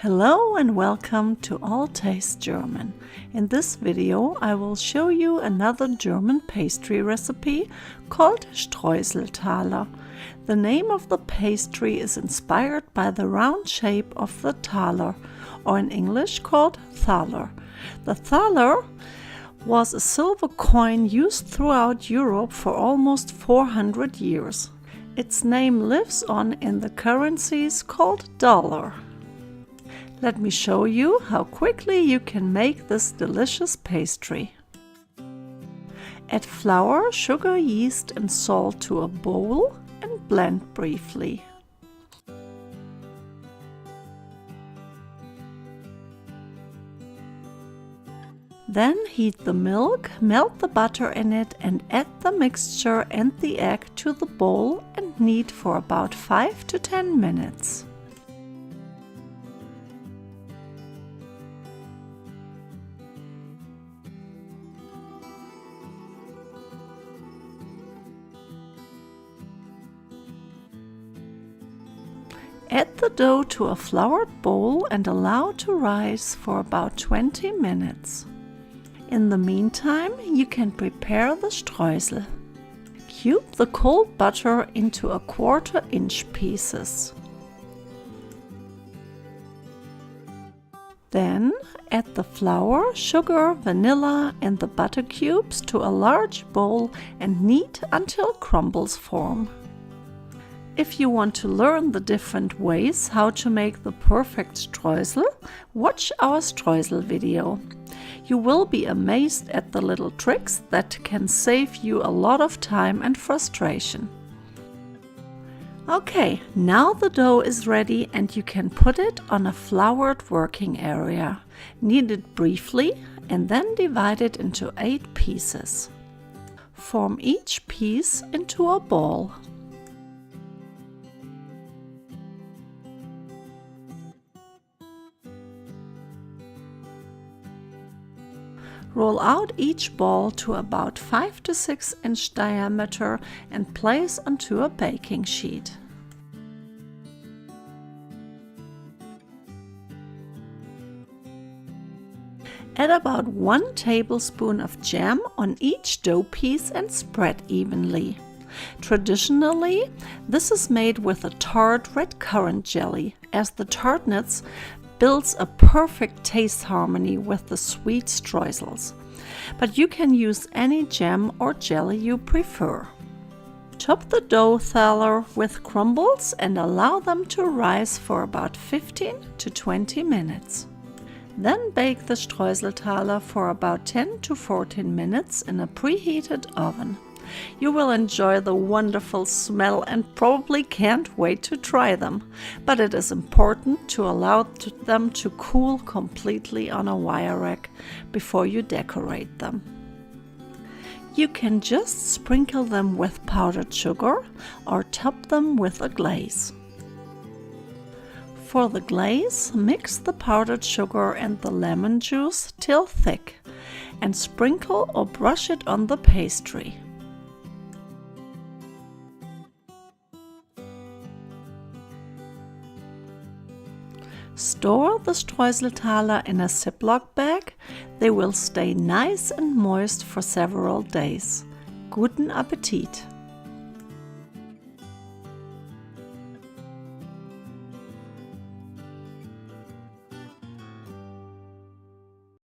Hello and welcome to All Taste German. In this video I will show you another German pastry recipe called Streuseltaler. The name of the pastry is inspired by the round shape of the thaler, or in English called thaler. The thaler was a silver coin used throughout Europe for almost 400 years. Its name lives on in the currencies called thaler. Let me show you how quickly you can make this delicious pastry. Add flour, sugar, yeast and salt to a bowl and blend briefly. Then heat the milk, melt the butter in it and add the mixture and the egg to the bowl and knead for about 5 to 10 minutes. Add the dough to a floured bowl and allow to rise for about 20 minutes. In the meantime, you can prepare the streusel. Cube the cold butter into a 1/4 inch pieces. Then add the flour, sugar, vanilla and the butter cubes to a large bowl and knead until crumbles form. If you want to learn the different ways how to make the perfect streusel, watch our streusel video. You will be amazed at the little tricks that can save you a lot of time and frustration. Okay, now the dough is ready and you can put it on a floured working area. Knead it briefly and then divide it into 8 pieces. Form each piece into a ball. Roll out each ball to about 5 to 6 inch diameter and place onto a baking sheet. Add about 1 tablespoon of jam on each dough piece and spread evenly. Traditionally, this is made with a tart red currant jelly, as the tartness builds a perfect taste harmony with the sweet streusels. But you can use any jam or jelly you prefer. Top the dough thaler with crumbles and allow them to rise for about 15 to 20 minutes. Then bake the Streuseltaler for about 10 to 14 minutes in a preheated oven. You will enjoy the wonderful smell and probably can't wait to try them, but it is important to allow them to cool completely on a wire rack before you decorate them. You can just sprinkle them with powdered sugar or top them with a glaze. For the glaze, mix the powdered sugar and the lemon juice till thick and sprinkle or brush it on the pastry. Store the Streuseltaler in a Ziploc bag. They will stay nice and moist for several days. Guten Appetit!